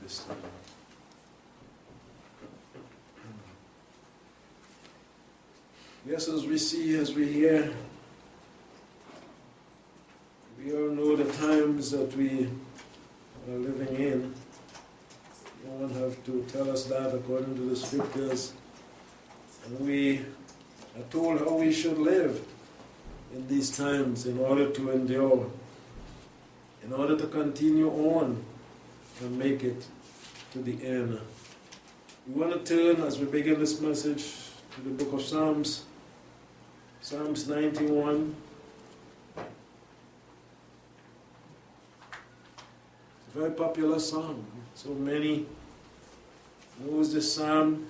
this time. Yes, as we see, as we hear, we all know the times that we are living in. No one have to tell us that according to the scriptures. And we are told how we should live in these times in order to endure, in order to continue on and make it to the end. We want to turn, as we begin this message, to the book of Psalms, Psalms 91. It's a very popular psalm. So many knows this psalm.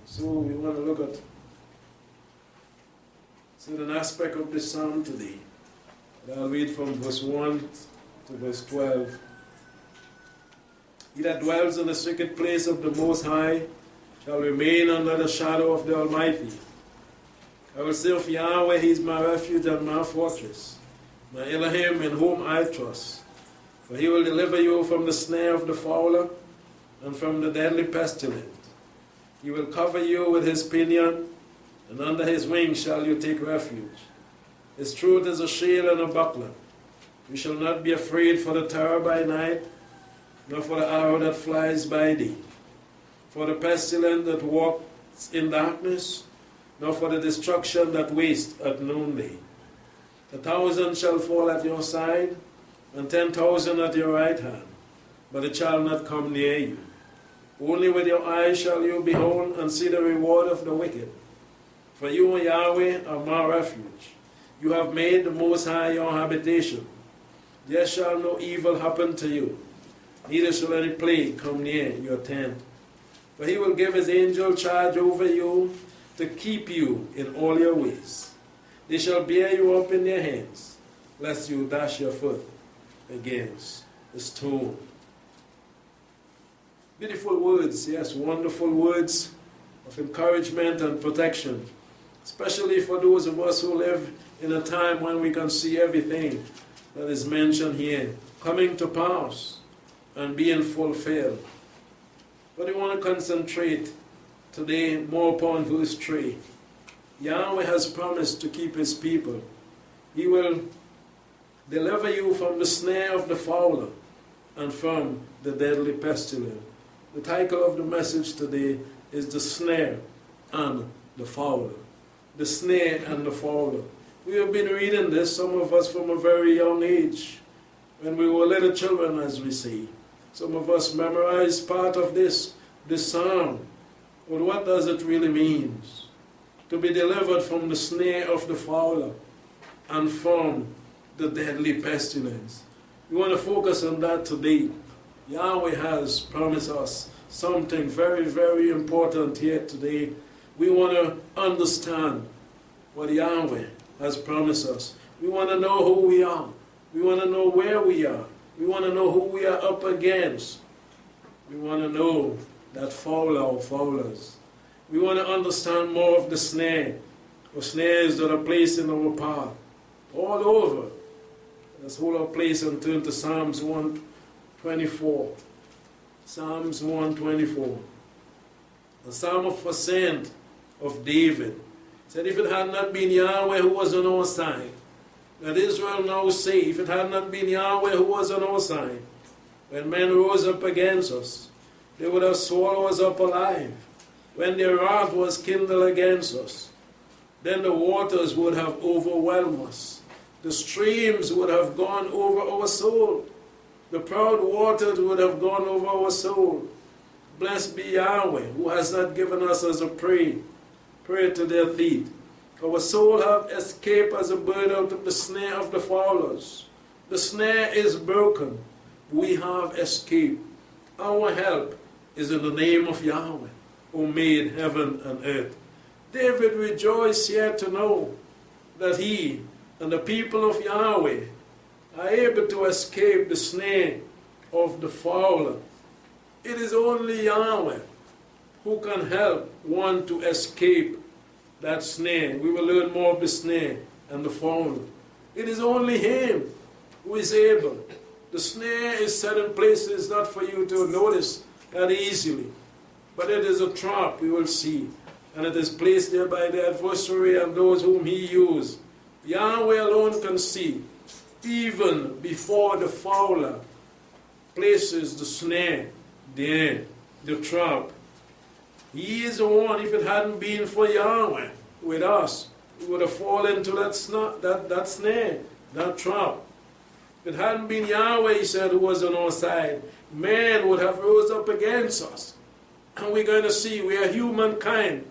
So we want to look at certain aspect of this psalm today. And I'll read from verse 1 to verse 12. He that dwells in the secret place of the Most High shall remain under the shadow of the Almighty. I will say of Yahweh, He is my refuge and my fortress, my Elohim in whom I trust. For He will deliver you from the snare of the fowler and from the deadly pestilence. He will cover you with His pinion, and under His wings shall you take refuge. His truth is a shield and a buckler. You shall not be afraid for the terror by night, nor for the arrow that flies by day, for the pestilence that walks in darkness, nor for the destruction that wastes at noonday. 1,000 shall fall at your side, and 10,000 at your right hand, but it shall not come near you. Only with your eyes shall you behold and see the reward of the wicked. For you, Yahweh, are my refuge. You have made the Most High your habitation. There shall no evil happen to you, neither shall any plague come near your tent. For He will give His angel charge over you to keep you in all your ways. They shall bear you up in their hands, lest you dash your foot against a stone. Beautiful words, yes, wonderful words of encouragement and protection, especially for those of us who live in a time when we can see everything that is mentioned here coming to pass and being fulfilled. But we want to concentrate today more upon verse 3. Yahweh has promised to keep His people. He will deliver you from the snare of the fowler and from the deadly pestilence. The title of the message today is The Snare and the Fowler. The Snare and the Fowler. We have been reading this, some of us from a very young age, when we were little children, as we say. Some of us memorized part of this psalm. But what does it really mean? To be delivered from the snare of the fowler and from the deadly pestilence. We want to focus on that today. Yahweh has promised us something very, very important here today. We want to understand what Yahweh has promised us. We want to know who we are. We want to know where we are. We want to know who we are up against. We want to know that fowler or fowlers. We want to understand more of the snare, or snares that are placed in our path, all over. Let's hold our place and turn to Psalms 124. Psalms 124. The Psalm of Ascent of David. Said, if it had not been Yahweh who was on our side, let Israel now say, if it had not been Yahweh who was on our side, when men rose up against us, they would have swallowed us up alive. When their wrath was kindled against us, then the waters would have overwhelmed us. The streams would have gone over our soul. The proud waters would have gone over our soul. Blessed be Yahweh, who has not given us as a prey to their feet. Our soul have escaped as a bird out of the snare of the fowlers. The snare is broken. We have escaped. Our help is in the name of Yahweh, who made heaven and earth. David rejoiced yet to know that he and the people of Yahweh are able to escape the snare of the fowler. It is only Yahweh who can help one to escape that snare. We will learn more of the snare and the fowler It is only Him who is able. The snare is set in places not for you to notice that easily, but it is a trap, we will see. And it is placed there by the adversary and those whom he used. Yahweh alone can see, even before the fowler places the snare there, the trap. He is the one. If it hadn't been for Yahweh with us, we would have fallen into that snare, that trap. If it hadn't been Yahweh, he said, who was on our side, man would have rose up against us. And we're going to see where humankind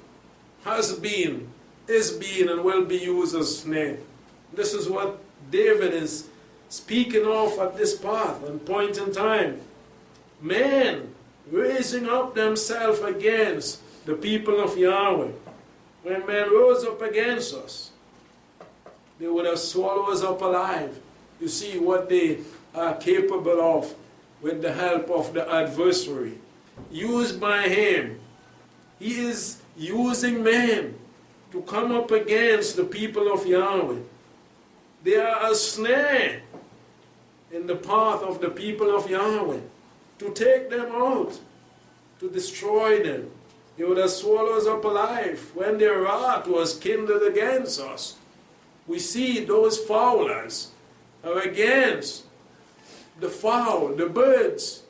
has been, is being, and will be used as snare. This is what David is speaking of at this path and point in time. Man raising up themselves against the people of Yahweh. When men rose up against us, they would have swallowed us up alive. You see what they are capable of with the help of the adversary. Used by him. He is using men to come up against the people of Yahweh. They are a snare in the path of the people of Yahweh, to take them out, to destroy them. They would have swallowed us up alive when their wrath was kindled against us. We see those fowlers are against the fowl, the birds.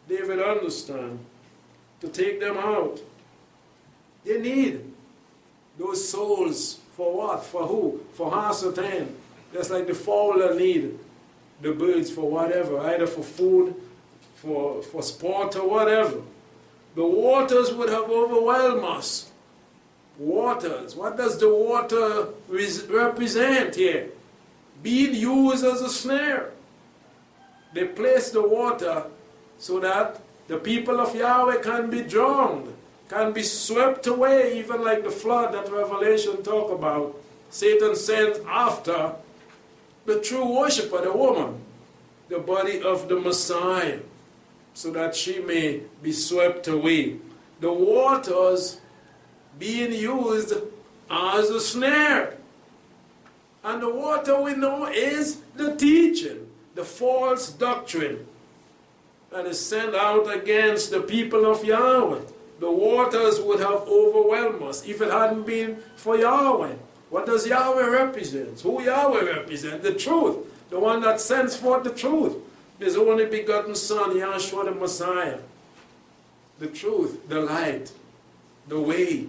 David understand to take them out. They need those souls for what? For who? For Hasatan. Just like the fowler need the birds for whatever, either for food, for sport or whatever. The waters would have overwhelmed us. Waters. What does the water represent here? Being used as a snare. They place the water so that the people of Yahweh can be drowned, can be swept away, even like the flood that Revelation talk about. Satan sends after the true worshiper, the woman, the body of the Messiah, so that she may be swept away. The waters being used as a snare. And the water we know is the teaching, the false doctrine that is sent out against the people of Yahweh. The waters would have overwhelmed us if it hadn't been for Yahweh. What does Yahweh represent? Who Yahweh represents? The truth. The one that sends forth the truth. His only begotten Son, Yahshua the Messiah. The truth, the light, the way.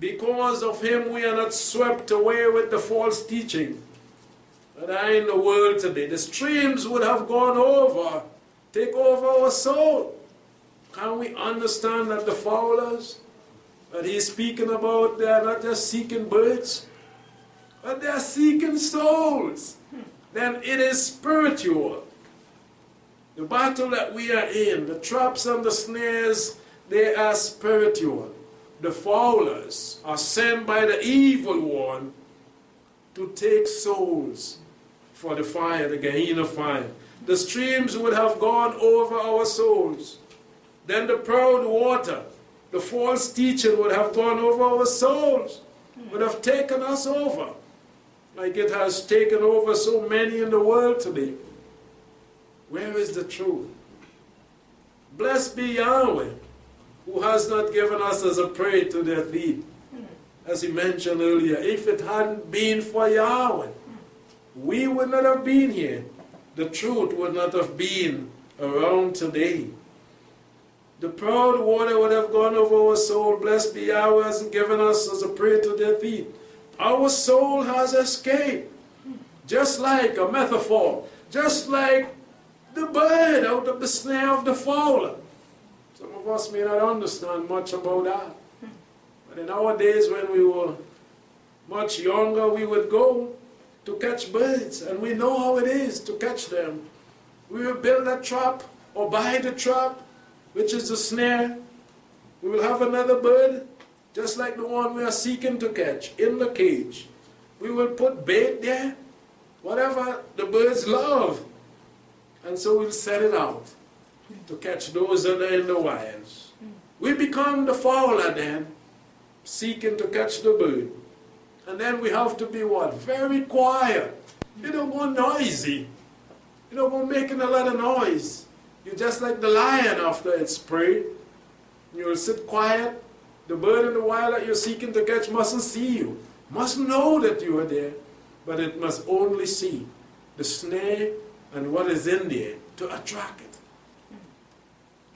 Because of him we are not swept away with the false teaching that are in the world today. The streams would have gone over, take over our soul. Can we understand that the fowlers that he's speaking about, they are not just seeking birds, but they are seeking souls? Then it is spiritual. The battle that we are in, the traps and the snares, they are spiritual. The fowlers are sent by the evil one to take souls for the fire, the Gehenna fire. The streams would have gone over our souls. Then the proud water, the false teaching would have gone over our souls, would have taken us over, like it has taken over so many in the world today. Where is the truth? Blessed be Yahweh, who has not given us as a prey to their feet. As he mentioned earlier, if it hadn't been for Yahweh, we would not have been here. The truth would not have been around today. The proud water would have gone over our soul. Blessed be Yahweh, hasn't given us as a prey to their feet. Our soul has escaped. Just like a metaphor. Just like the bird out of the snare of the fowler. Some of us may not understand much about that. But in our days when we were much younger, we would go to catch birds. And we know how it is to catch them. We will build a trap or buy the trap, which is the snare. We will have another bird, just like the one we are seeking to catch, in the cage. We will put bait there, whatever the birds love. And so we'll set it out to catch those that are in the wilds. We become the fowler then, seeking to catch the bird. And then we have to be what? Very quiet. You don't go noisy. You don't go making a lot of noise. You're just like the lion after its prey. You'll sit quiet. The bird in the wild that you're seeking to catch mustn't see you. Mustn't know that you are there. But it must only see the snare and what is in there to attract it.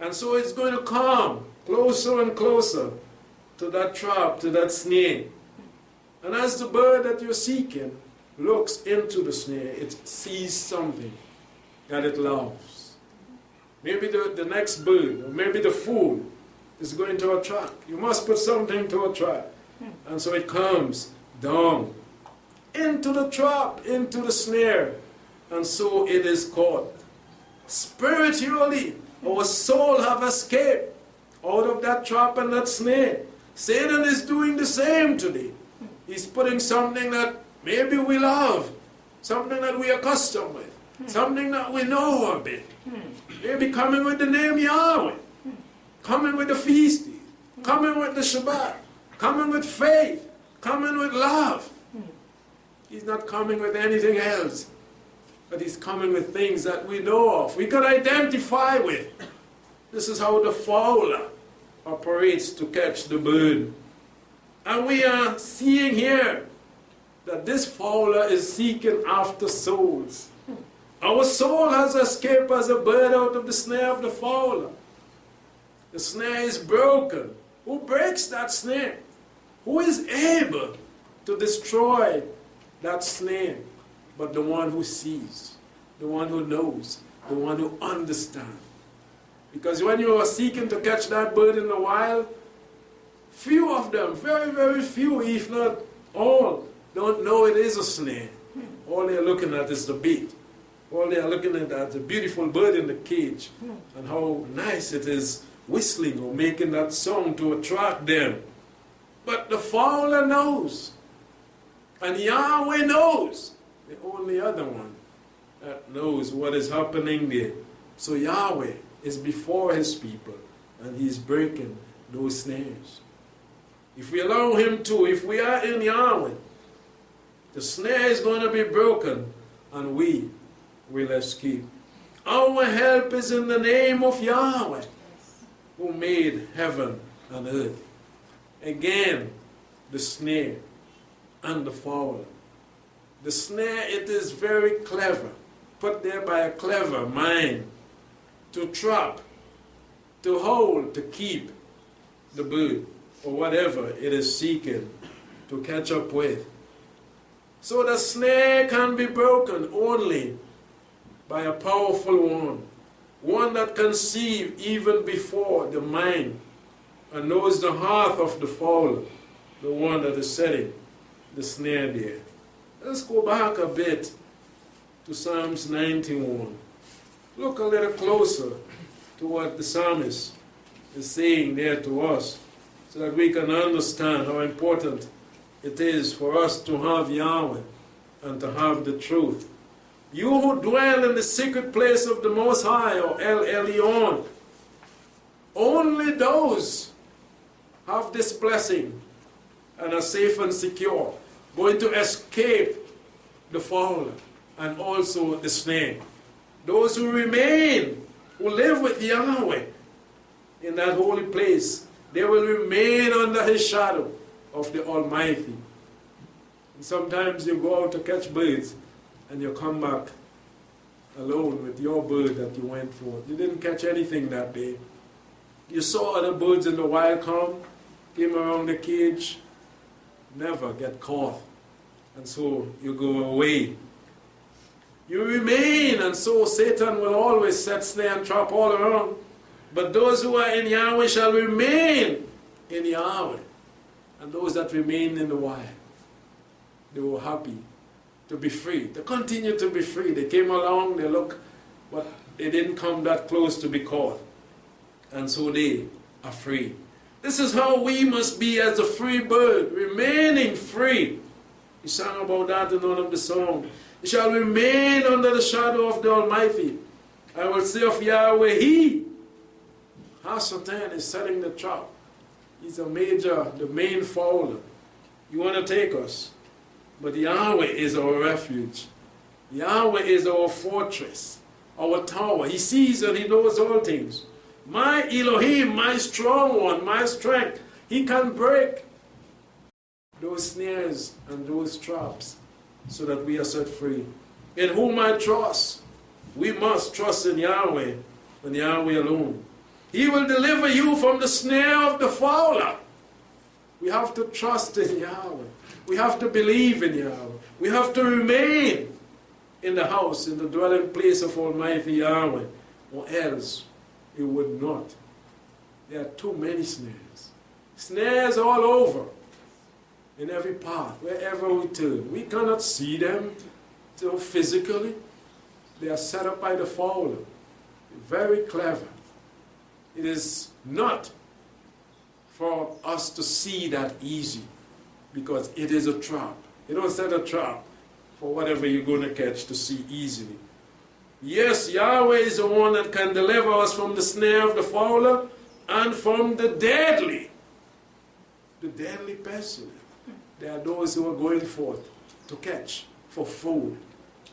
And so it's going to come closer and closer to that trap, to that snare. And as the bird that you're seeking looks into the snare, it sees something that it loves. Maybe the next bird, or maybe the food is going to attract. You must put something to attract. And so it comes down into the trap, into the snare. And so it is caught. Spiritually, our soul have escaped out of that trap and that snare. Satan is doing the same today. He's putting something that maybe we love, something that we are accustomed with, something that we know a bit. Maybe coming with the name Yahweh, coming with the feast, coming with the Shabbat, coming with faith, coming with love. He's not coming with anything else, but he's coming with things that we know of, we can identify with. This is how the fowler operates to catch the bird. And we are seeing here that this fowler is seeking after souls. Our soul has escaped as a bird out of the snare of the fowler. The snare is broken. Who breaks that snare? Who is able to destroy that snare? But the one who sees, the one who knows, the one who understands. Because when you are seeking to catch that bird in the wild, few of them, very, very few, if not all, don't know it is a snare. All they are looking at is the bait. All they are looking at is the beautiful bird in the cage and how nice it is whistling or making that song to attract them. But the fowler knows. And Yahweh knows. The only other one that knows what is happening there. So Yahweh is before his people and he's breaking those snares. If we allow him to, if we are in Yahweh, the snare is going to be broken and we will escape. Our help is in the name of Yahweh, who made heaven and earth. Again, the snare and the fowler. The snare, it is very clever, put there by a clever mind, to trap, to hold, to keep the bird, or whatever it is seeking to catch up with. So the snare can be broken only by a powerful one that can see even before the mind and knows the heart of the fowler, the one that is setting the snare there. Let's go back a bit to Psalms 91. Look a little closer to what the psalmist is saying there to us, so that we can understand how important it is for us to have Yahweh and to have the truth. You who dwell in the secret place of the Most High, or El Elyon, only those have this blessing and are safe and secure, going to escape the fowler and also the snare. Those who remain, who live with Yahweh in that holy place, they will remain under his shadow of the Almighty. And sometimes you go out to catch birds and you come back alone with your bird that you went for. You didn't catch anything that day. You saw other birds in the wild come, came around the cage, never get caught. And so you go away. You remain, and so Satan will always set snare and trap all around. But those who are in Yahweh shall remain in Yahweh. And those that remain in the wild, they were happy to be free. They continue to be free. They came along, they look, but they didn't come that close to be caught. And so they are free. This is how we must be as a free bird, remaining free. We sang about that in one of the songs. You shall remain under the shadow of the Almighty. I will say of Yahweh, He. Satan is setting the trap. He's the main fowler. You want to take us. But Yahweh is our refuge. Yahweh is our fortress, our tower. He sees and He knows all things. My Elohim, my strong one, my strength. He can break those snares and those traps so that we are set free. In whom I trust. We must trust in Yahweh and Yahweh alone. He will deliver you from the snare of the fowler. We have to trust in Yahweh. We have to believe in Yahweh. We have to remain in the house, in the dwelling place of Almighty Yahweh, or else it would not. There are too many snares. Snares all over, in every path, wherever we turn. We cannot see them physically. They are set up by the fowler. Very clever. It is not for us to see that easy, because it is a trap. You don't set a trap for whatever you're going to catch to see easily. Yes, Yahweh is the one that can deliver us from the snare of the fowler and from the deadly pestilence. There are those who are going forth to catch for food.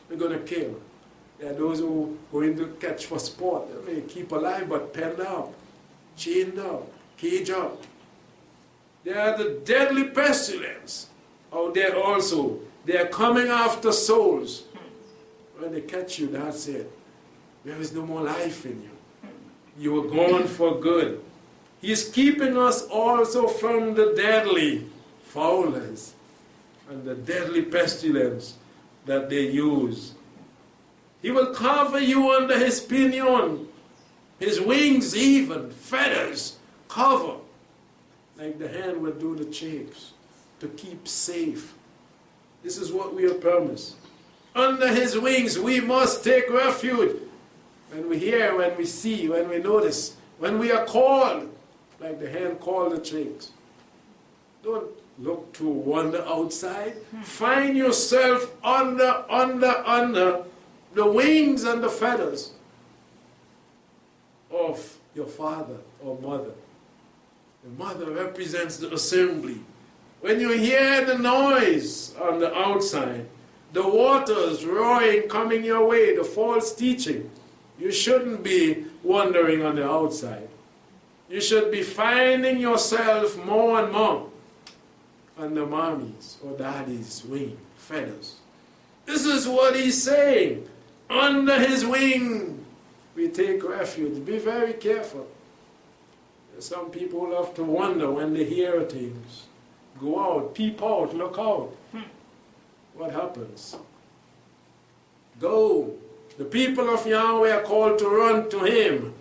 They're going to kill. There are those who are going to catch for sport. They may keep alive, but penned up, chained up, caged up. There are the deadly pestilence out there also. They are coming after souls. When they catch you, that's it. There is no more life in you. You are gone for good. He's keeping us also from the deadly fowlers and the deadly pestilence that they use. He will cover you under His pinion. His wings even, feathers, cover. Like the hen would do the chicks, to keep safe. This is what we are promised. Under His wings we must take refuge. When we hear, when we see, when we notice, when we are called, like the hen called the chicks. Don't look to wander outside. Find yourself under the wings and the feathers of your father or mother. The mother represents the assembly. When you hear the noise on the outside, the waters roaring coming your way, the false teaching, you shouldn't be wandering on the outside. You should be finding yourself more and more under mommy's or daddy's wing, feathers. This is what He's saying. Under His wing we take refuge. Be very careful. Some people love to wonder when they hear things. Go out, peep out, look out. What happens? Go. The people of Yahweh are called to run to Him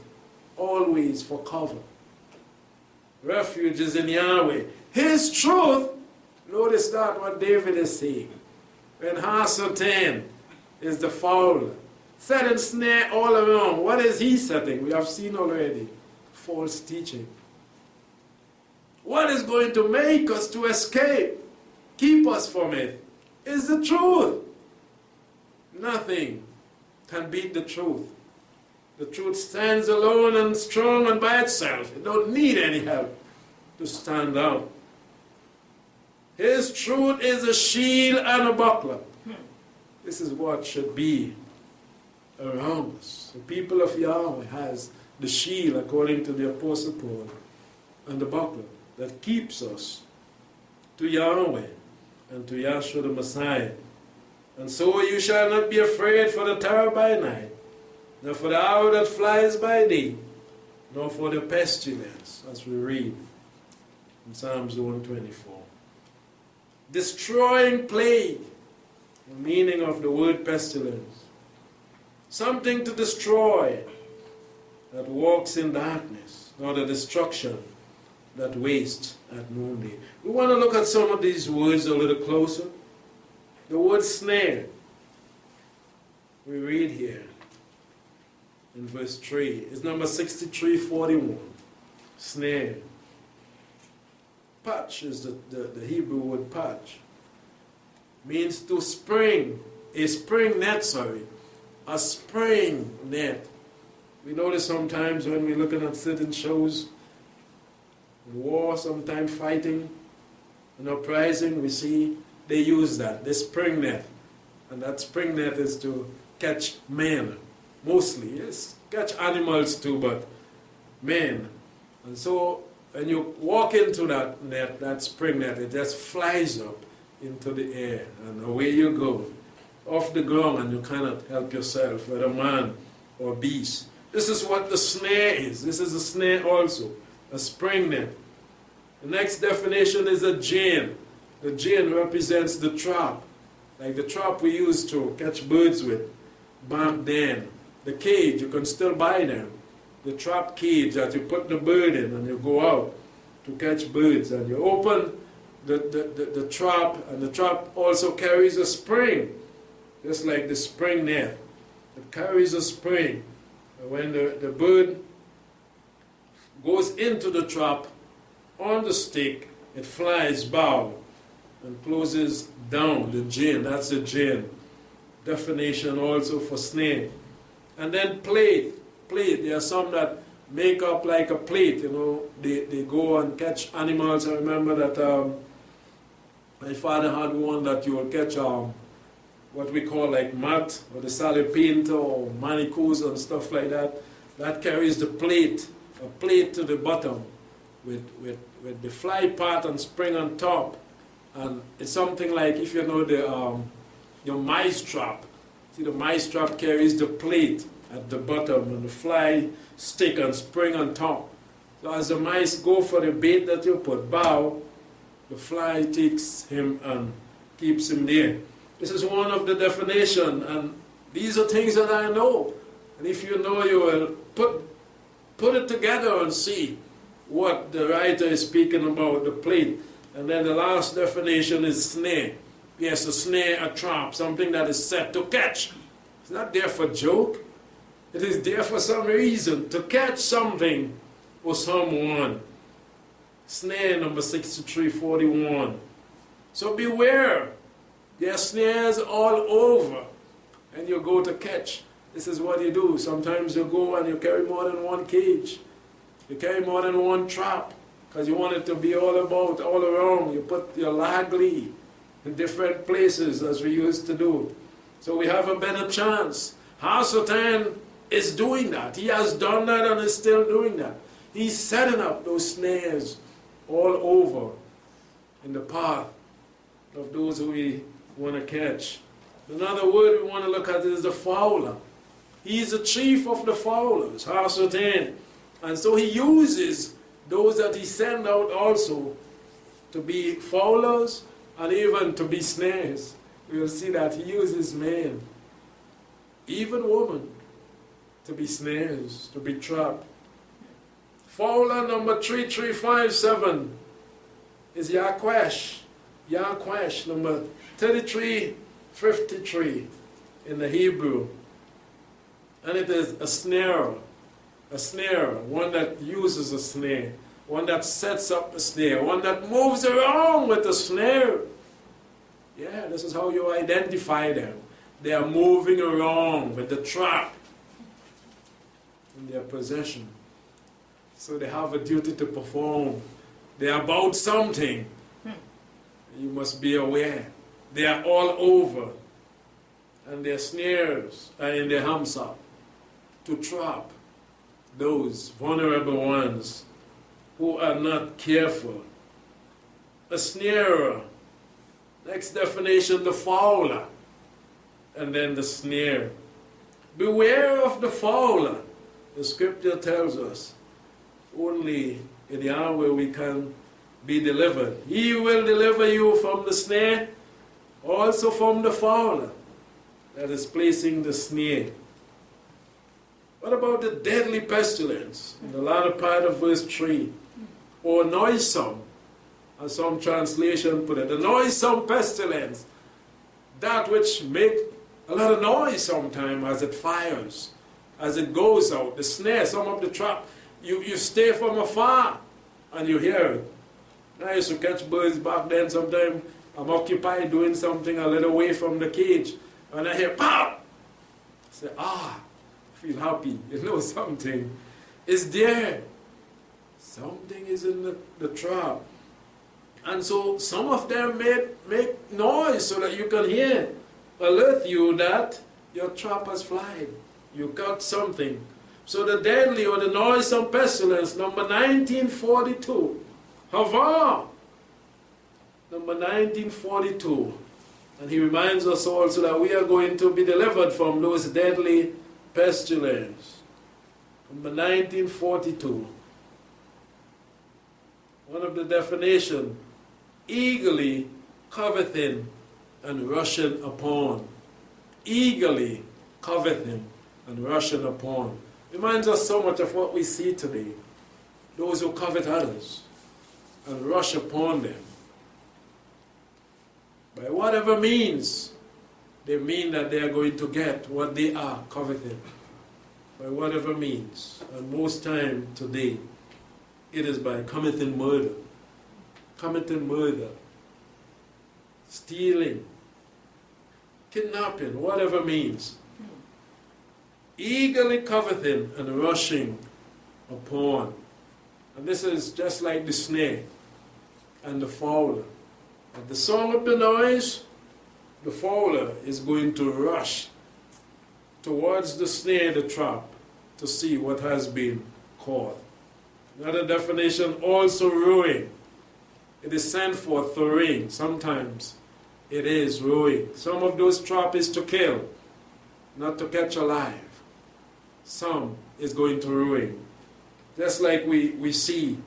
always for cover. Refuge is in Yahweh. His truth, notice that what David is saying. When Hasatan is the fowler, setting snare all around. What is he setting? We have seen already. False teaching. What is going to make us to escape, keep us from it, is the truth. Nothing can beat the truth. The truth stands alone and strong and by itself. It don't need any help to stand out. His truth is a shield and a buckler. This is what should be around us. The people of Yahweh has the shield, according to the Apostle Paul, and the buckler that keeps us to Yahweh and to Yahshua the Messiah. And so you shall not be afraid for the terror by night, nor for the hour that flies by day, nor for the pestilence, as we read in Psalms 124. Destroying plague, the meaning of the word pestilence. Something to destroy that walks in darkness, nor the destruction that wastes at noonday. We want to look at some of these words a little closer. The word snare, we read here in verse 3. It's number 6341. Snare. Patch is the Hebrew word patch. Means to spring, a spring net, a spring net. We notice sometimes when we're looking at certain shows, war, sometimes fighting, and uprising, we see they use that, the spring net. And that spring net is to catch men, mostly. Yes, catch animals too, but men. And so when you walk into that net, that spring net, it just flies up into the air, and away you go, off the ground, and you cannot help yourself, whether man or beast. This is what the snare is. This is a snare also, a spring net. The next definition is a gin. The gin represents the trap, like the trap we used to catch birds with back then. The cage, you can still buy them. The trap cage that you put the bird in and you go out to catch birds. And you open the trap, and the trap also carries a spring, just like the spring net. It carries a spring. And when the bird goes into the trap on the stick, it flies bow and closes down, the gin. That's the gin. Definition also for snare. And then plate. Plate, there are some that make up like a plate, you know. They go and catch animals. I remember that my father had one that you will catch what we call like mat, or the salipinto, or manicos and stuff like that. That carries the plate, a plate to the bottom with the fly part and spring on top. And it's something like, if you know the mice trap. See, the mice trap carries the plate at the bottom and the fly stick and spring on top. So as the mice go for the bait that you put, bow, the fly takes him and keeps him there. This is one of the definition, and these are things that I know. And if you know, you will put it together and see what the writer is speaking about, the plate. And then the last definition is snare. Yes, a snare, a trap, something that is set to catch. It's not there for joke. It is there for some reason, to catch something or someone. Snare number 6341. So beware. There are snares all over, and you go to catch. This is what you do. Sometimes you go and you carry more than one cage. You carry more than one trap, because you want it to be all about, all around. You put your lagli in different places, as we used to do. So we have a better chance. Hasatan is doing that. He has done that and is still doing that. He's setting up those snares all over in the path of those who we want to catch. Another word we want to look at is the Fowler. He's the chief of the Fowlers, Hasatan. And so he uses those that he sends out also to be fowlers and even to be snares. We will see that he uses men, even women, to be snares, to be trapped. Fowler number 3357 is Yahquesh. Yahquesh, number 3353 in the Hebrew. And it is a snare, one that uses a snare, one that sets up a snare, one that moves around with a snare. Yeah, this is how you identify them. They are moving around with the trap in their possession. So they have a duty to perform. They are about something. You must be aware. They are all over. And their snares are in their hamsa to trap those vulnerable ones who are not careful. A snarer. Next definition, the fowler. And then the snare. Beware of the fowler. The scripture tells us only in Yahweh we can be delivered. He will deliver you from the snare, also from the fowler that is placing the snare. What about the deadly pestilence? In the latter part of verse 3. Or noisome, as some translation put it. The noisome pestilence. That which makes a lot of noise sometimes as it fires, as it goes out. The snare, some of the trap. You stay from afar and you hear it. I used to catch birds back then. Sometimes I'm occupied doing something a little away from the cage. And I hear pop! I say, feel happy. You know, something is there. Something is in the trap. And so some of them make noise so that you can hear, alert you that your trap has flied. You got something. So the deadly or the noisome pestilence, number 1942. Hava! Number 1942. And he reminds us also that we are going to be delivered from those deadly pestilence. Number 1942. One of the definitions, eagerly coveting and rushing upon. Eagerly coveting and rushing upon. Reminds us so much of what we see today. Those who covet others and rush upon them. By whatever means, they mean that they are going to get what they are coveting. By whatever means. And most time today, it is by committing murder. Committing murder. Stealing. Kidnapping, whatever means. Eagerly coveting and rushing upon. And this is just like the snare and the fowler. At the song of the noise, the fowler is going to rush towards the snare, the trap, to see what has been caught. Another definition, also ruin. It is sent forth to ring. Sometimes it is ruin. Some of those traps is to kill, not to catch alive. Some is going to ruin. Just like we see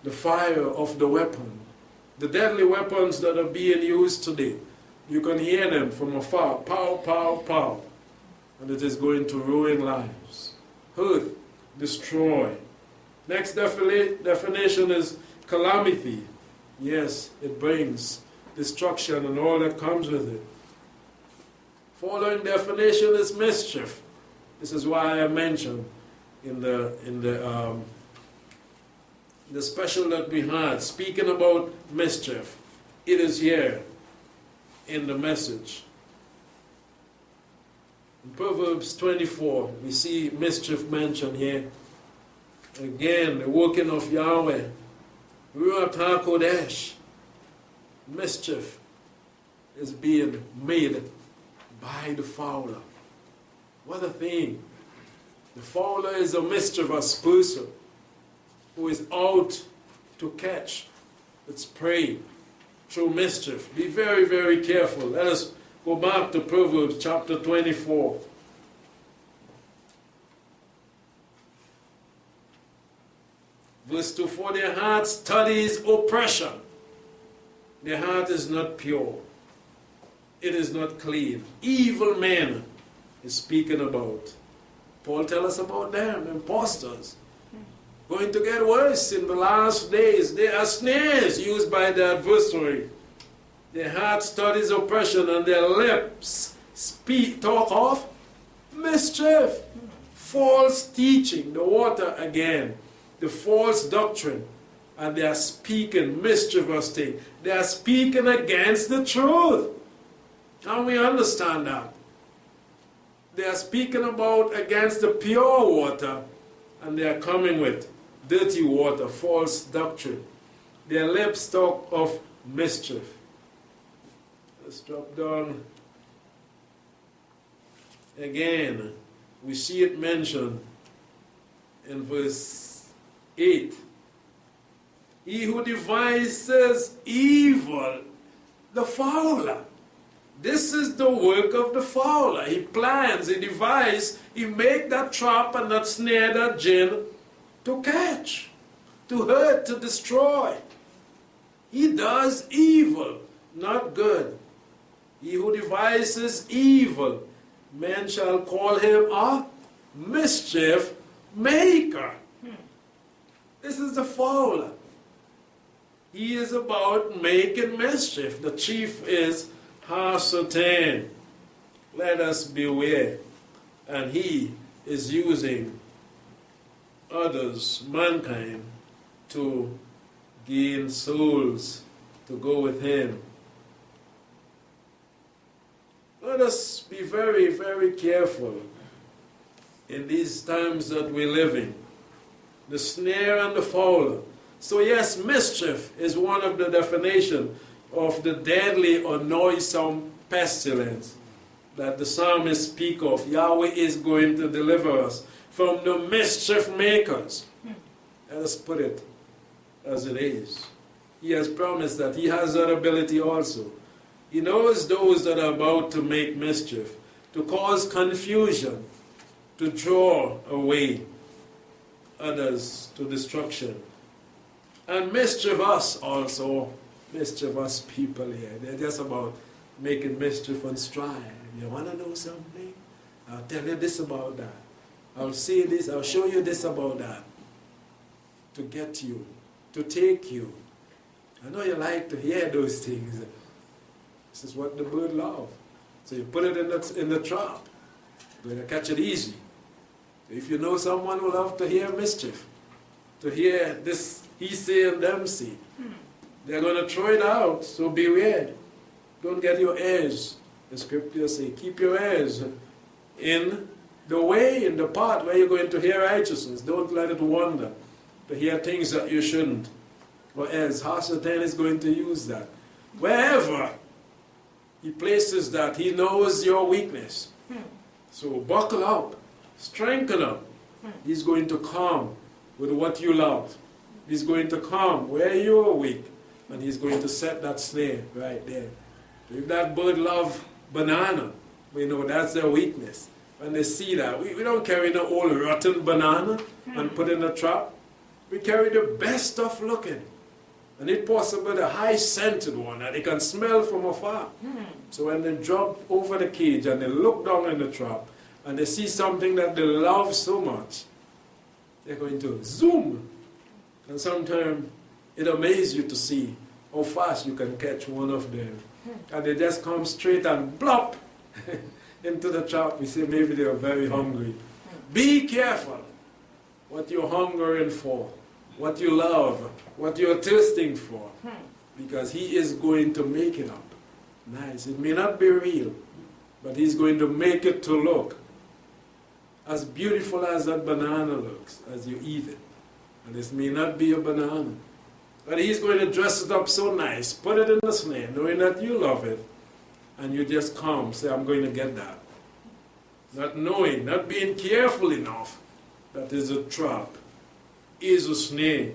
the fire of the weapon. The deadly weapons that are being used today. You can hear them from afar. Pow, pow, pow. And it is going to ruin lives. Hurt, destroy. Next definition is calamity. Yes, it brings destruction and all that comes with it. Following definition is mischief. This is why I mentioned in the special that we had, speaking about mischief. It is here in the message. In Proverbs 24, we see mischief mentioned here. Again, the working of Yahweh. Ruach HaKodesh. Mischief is being made by the fowler. What a thing. The fowler is a mischievous person who is out to catch its prey through mischief. Be very, very careful. Let us go back to Proverbs chapter 24. Verse 2, for their heart studies oppression. Their heart is not pure. It is not clean. Evil men is speaking about. Paul tells us about them, impostors. Going to get worse in the last days. They are snares used by the adversary. Their heart studies oppression and their lips talk of mischief. False teaching, the water again. The false doctrine. And they are speaking mischievous things. They are speaking against the truth. Can we understand that? They are speaking about against the pure water, and they are coming with dirty water, false doctrine. Their lips talk of mischief. Let's drop down. Again, we see it mentioned in verse 8. He who devises evil, the fowler. This is the work of the fowler. He plans, he devises, he makes that trap and that snare, that gin, to catch, to hurt, to destroy. He does evil, not good. He who devises evil, men shall call him a mischief maker. This is the fowler. He is about making mischief. The chief is Hasatan. Let us beware. And he is using others, mankind, to gain souls to go with him. Let us be very, very careful in these times that we live in. The snare and the fowler. So yes, mischief is one of the definitions of the deadly or noisome pestilence that the psalmist speak of. Yahweh is going to deliver us from the mischief makers. Let us put it as it is. He has promised that he has that ability also. He knows those that are about to make mischief, to cause confusion, to draw away others to destruction. And mischievous also, mischievous people here. They're just about making mischief and strife. You want to know something? I'll tell you this about that. I'll say this, I'll show you this about that. To get you, to take you. I know you like to hear those things. This is what the bird loves. So you put it in the trap. You're going to catch it easy. If you know someone who loves to hear mischief, to hear this he say and them say, they're going to throw it out, so beware. Don't get your ears. The scriptures say, keep your ears in the way, in the path where you're going to hear righteousness. Don't let it wander to hear things that you shouldn't. Or else, Hasatan is going to use that. Wherever he places that, he knows your weakness. So buckle up, strengthen up. He's going to come with what you love. He's going to come where you are weak, and he's going to set that snare right there. If that bird loves banana, we know that's their weakness. When they see that, we don't carry no old rotten banana and put in a trap. We carry the best stuff looking. And if possible, the high-scented one that they can smell from afar. So when they drop over the cage and they look down in the trap and they see something that they love so much, they're going to zoom. And sometimes it amazes you to see how fast you can catch one of them. And they just come straight and plop into the trap. We say maybe they are very hungry. Be careful what you're hungering for, what you love, what you're thirsting for, because he is going to make it up. Nice. It may not be real, but he's going to make it to look as beautiful as that banana looks as you eat it. And this may not be a banana, but he's going to dress it up so nice, put it in the snare, knowing that you love it, and you just come, say, I'm going to get that. Not knowing, not being careful enough, that is a trap, is a snare.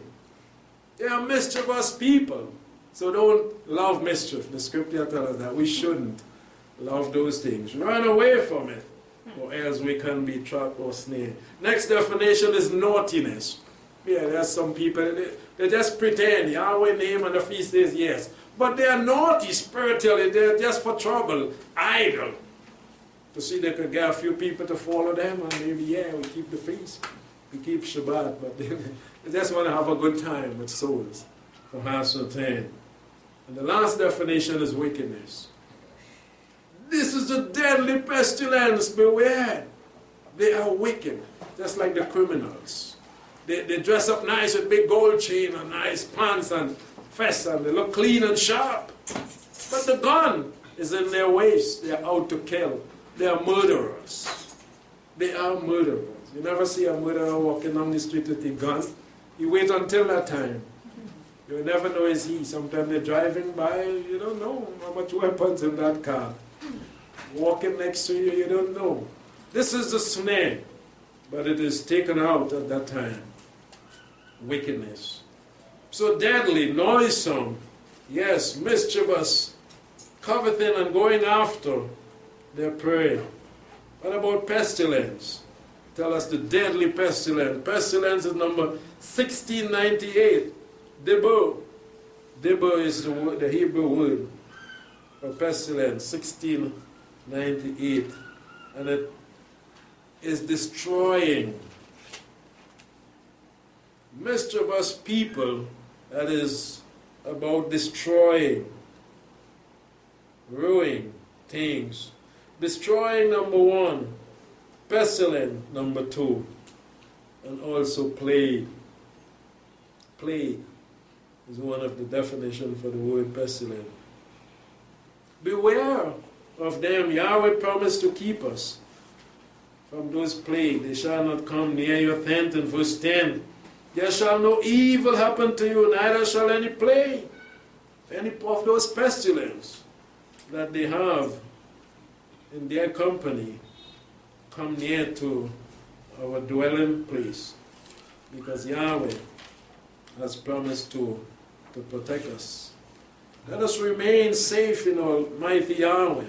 They are mischievous people, so don't love mischief. The scripture tells us that we shouldn't love those things. Run away from it, or else we can be trapped or snared. Next definition is naughtiness. Yeah, there's some people, they just pretend, Yahweh name and the feast days, yes. But they are naughty spiritually, they're just for trouble, idle. To see they could get a few people to follow them, and maybe, yeah, we keep the feast, we keep Shabbat, but they just want to have a good time with souls from Hasatan. And the last definition is wickedness. This is a deadly pestilence, beware. They are wicked, just like the criminals. They dress up nice with big gold chain and nice pants and vests, and they look clean and sharp. But the gun is in their waist. They are out to kill. They are murderers. They are murderers. You never see a murderer walking down the street with a gun. You wait until that time. You never know it's he. Sometimes they're driving by, you don't know how much weapons in that car. Walking next to you, you don't know. This is the snare, but it is taken out at that time. Wickedness. So deadly, noisome, yes, mischievous, coveting and going after their prey. What about pestilence? Tell us the deadly pestilence. Pestilence is number 1698. Debo. Debo is the Hebrew word for pestilence, 1698. And it is destroying. Mischievous people, that is about destroying, ruining things. Destroying, number one. Pestilence, number two. And also plague. Plague is one of the definitions for the word pestilence. Beware of them. Yahweh promised to keep us from those plagues. They shall not come near your tent in verse 10. There shall no evil happen to you, neither shall any plague, any of those pestilence that they have in their company come near to our dwelling place, because Yahweh has promised to protect us. Let us remain safe in Almighty Yahweh.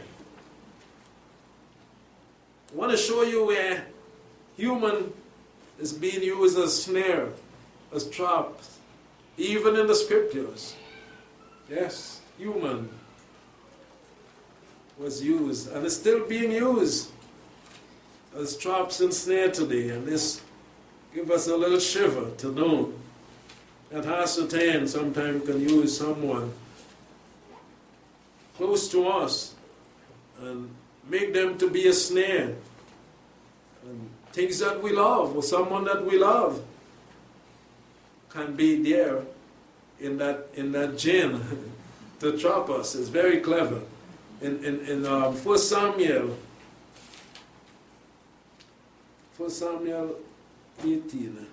I want to show you where human is being used as snare, as traps, even in the scriptures. Yes, human was used and is still being used as traps and snare today. And this gives us a little shiver to know that Hasatan sometimes can use someone close to us and make them to be a snare. And things that we love, or someone that we love, can be there in that gin to trap us. It's very clever. In 1 Samuel 18.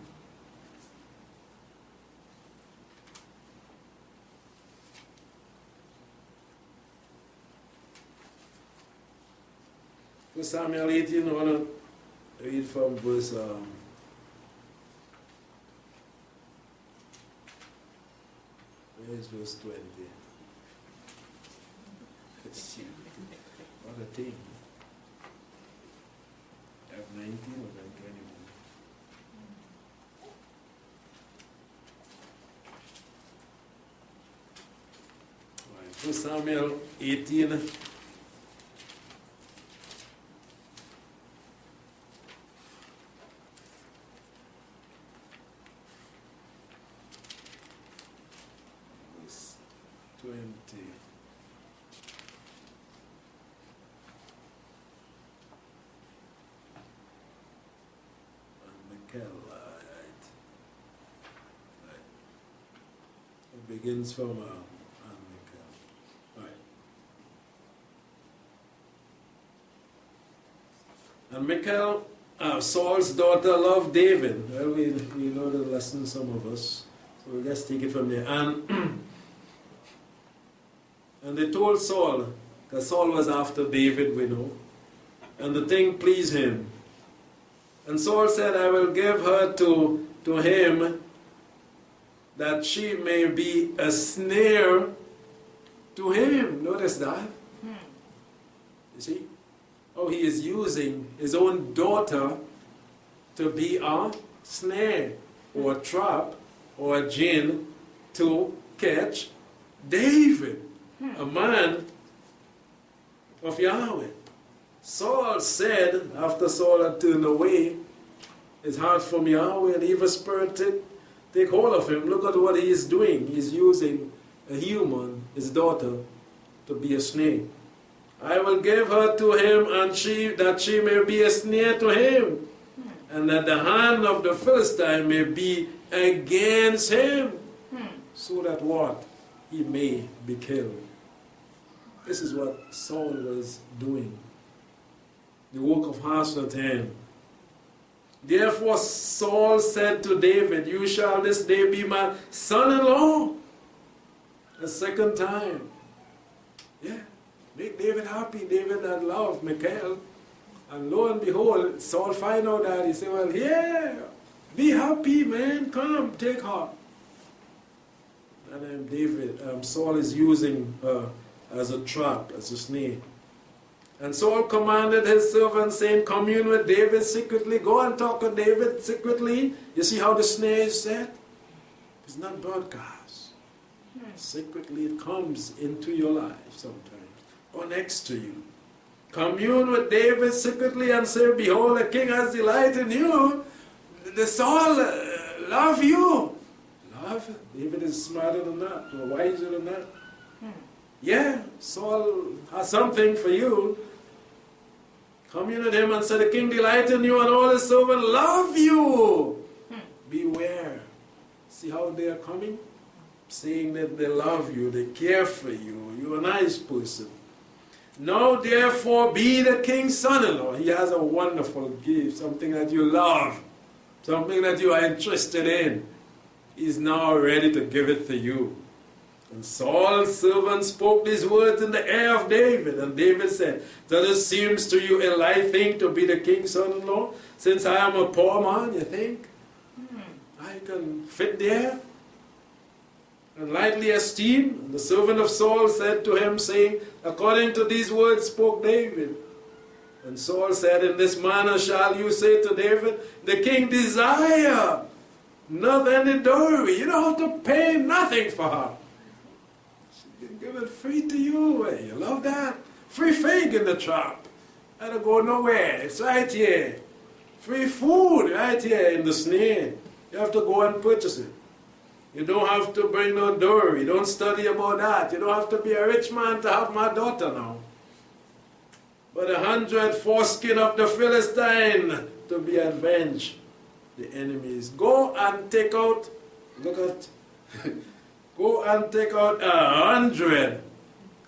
For Samuel 18, I want to read from verse where is verse 20? Let's see. What a thing. Have 19 or 21? Right. For Samuel 18. Verse 20. It begins from right. And Michal, Saul's daughter, loved David. Well, we know the lesson, some of us, so we'll just take it from there. And they told Saul, because Saul was after David, we know, and the thing pleased him. And Saul said, I will give her to him, that she may be a snare to him. Notice that? You see? Oh, he is using his own daughter to be a snare, or a trap, or a gin to catch David, a man of Yahweh. Saul said, after Saul had turned away his heart from Yahweh, and evil spirit take hold of him. Look at what he is doing. He's using a human, his daughter, to be a snare. I will give her to him, and that she may be a snare to him, and that the hand of the Philistine may be against him, so that what? He may be killed. This is what Saul was doing. The work of Hasatan. Therefore Saul said to David, you shall this day be my son-in-law. A second time. Yeah. Make David happy. David had loved Michal. And lo and behold, Saul find out that. He said, well, yeah, be happy, man. Come, take her. And Saul is using her as a trap, as a snare. And Saul commanded his servant, saying, commune with David secretly. Go and talk to David secretly. You see how the snare is set? It's not broadcast. Secretly it comes into your life sometimes, or next to you. Commune with David secretly and say, behold, the king has delight in you. The Saul love you. Love? David is smarter than that, or wiser than that. Yeah, Saul has something for you. Commune with him and say, the king delight in you, and all his servants love you. Beware. See how they are coming? Saying that they love you, they care for you, you're a nice person. Now therefore be the king's son-in-law. He has a wonderful gift, something that you love, something that you are interested in. He's now ready to give it to you. And Saul's servant spoke these words in the ear of David. And David said, does it seem to you a light thing to be the king's son-in-law? Since I am a poor man, you think I can fit there? And lightly esteemed. And the servant of Saul said to him, saying, according to these words spoke David. And Saul said, in this manner shall you say to David, the king desire not any dowry. You don't have to pay nothing for her. She can give it free to you. You love that? Free fig in the trap. I don't go nowhere. It's right here. Free food right here in the Snare. You have to go and purchase it. You don't have to bring no dowry. Don't study about that. You don't have to be a rich man to have my daughter now. But 100 foreskin of the Philistine to be avenged the enemies. Go and take out, look at, go and take out 100.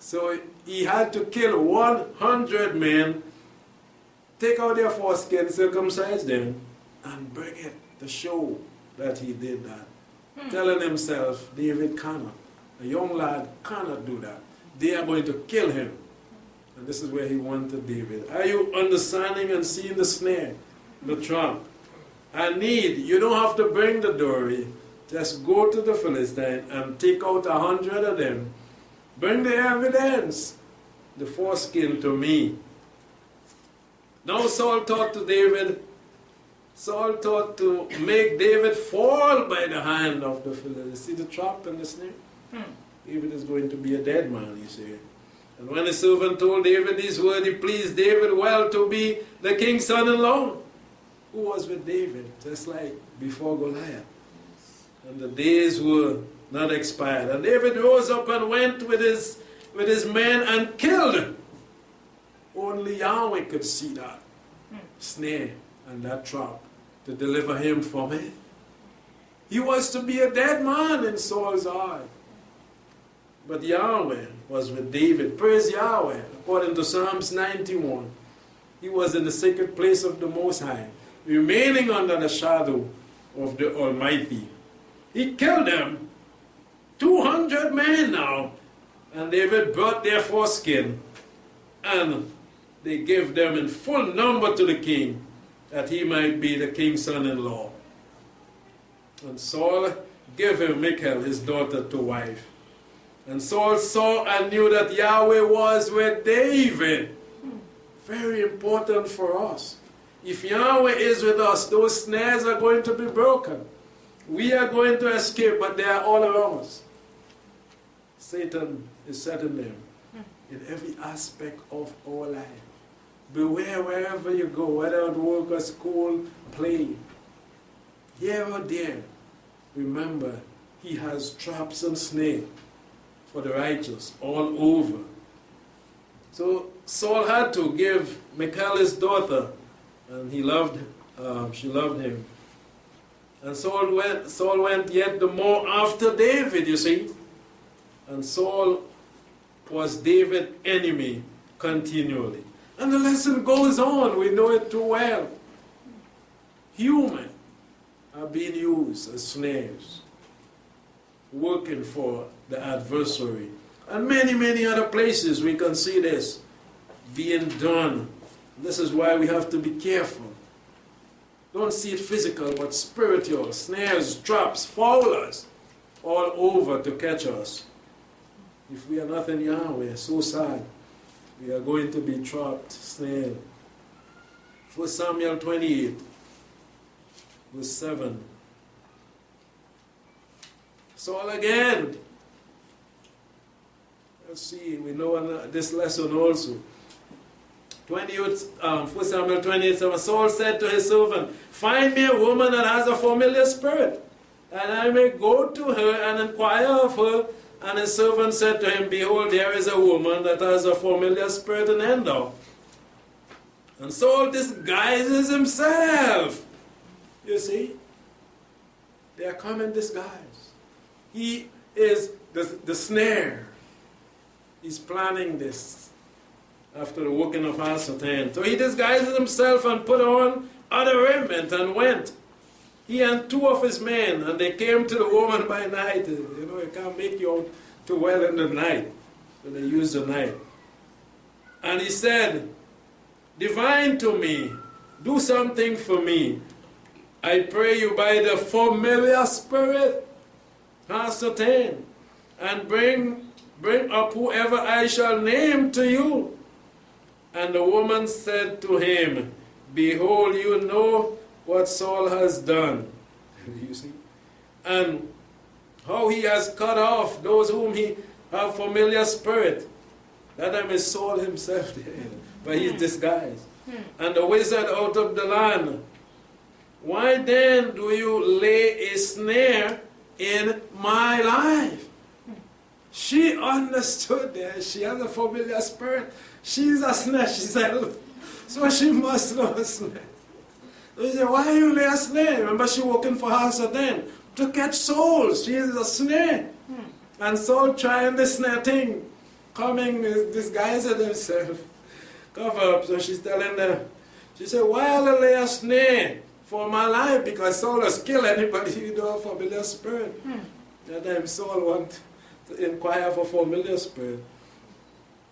So he had to kill 100 men, take out their foreskin, circumcise them, and bring it to show that he did that. Telling himself, David cannot. A young lad cannot do that. They are going to kill him. And this is where he wanted David. Are you understanding and seeing the snare, the trap? You don't have to bring the dowry. Just go to the Philistine and take out 100 of them. Bring the evidence, the foreskin to me. Now Saul thought to make David fall by the hand of the Philistine. See the trap and the snare? David is going to be a dead man, you see. And when the servant told David these words, it pleased David well to be the king's son-in-law. Who was with David, just like before Goliath. And the days were not expired. And David rose up and went with his men and killed. Only Yahweh could see that snare and that trap to deliver him from it. He was to be a dead man in Saul's eye. But Yahweh was with David. Praise Yahweh. According to Psalms 91, he was in the secret place of the Most High, remaining under the shadow of the Almighty. He killed them, 200 men now, and David brought their foreskin, and they gave them in full number to the king, that he might be the king's son-in-law. And Saul gave him Michal, his daughter, to wife. And Saul saw and knew that Yahweh was with David. Very important for us. If Yahweh is with us, those snares are going to be broken. We are going to escape, but they are all around us. Satan is setting them in every aspect of our life. Beware wherever you go, whether at work or school, play. Here or there, remember, he has traps and snares for the righteous all over. So Saul had to give Michal his daughter, and she loved him. And Saul went yet the more after David, you see. And Saul was David's enemy continually. And the lesson goes on, we know it too well. Human are being used as snares, working for the adversary. And many, many other places we can see this being done. This is why we have to be careful. Don't see it physical, but spiritual. Snares, traps, fowlers, all over to catch us. If we are not in Yahweh, so sad. We are going to be trapped, snared. 1 Samuel 28, verse 7. Saul again. Let's see, we know this lesson also. 1 Samuel 28, 7. Saul said to his servant, find me a woman that has a familiar spirit, and I may go to her and inquire of her. And his servant said to him, behold, there is a woman that has a familiar spirit in Endor. And Saul disguises himself. You see? They are coming disguised. He is the snare. He's planning this after the working of Ascertain. So he disguises himself and put on other raiment and went. he and two of his men, and they came to the woman by night. You know, you can't make you out too well in the night. So they used the night. And he said, divine to me, do something for me. I pray you by the familiar spirit, ascertain, and bring up whoever I shall name to you. And the woman said to him, behold, you know what Saul has done. You see? And how he has cut off those whom he have familiar spirit. That time is Saul himself there, by his disguise. And the wizard out of the land. Why then do you lay a snare in my life? She understood that she has a familiar spirit. She's a snare, she said. So she must know a snare. So he said, why you lay a snare? Remember, she working for her then to catch souls. She is a snare. And Saul trying the snare thing, coming, disguising himself, cover up. So she's telling them, she said, why I lay a snare for my life? Because Saul has killed anybody who don't have familiar spirit. That time Saul want to inquire for familiar spirit.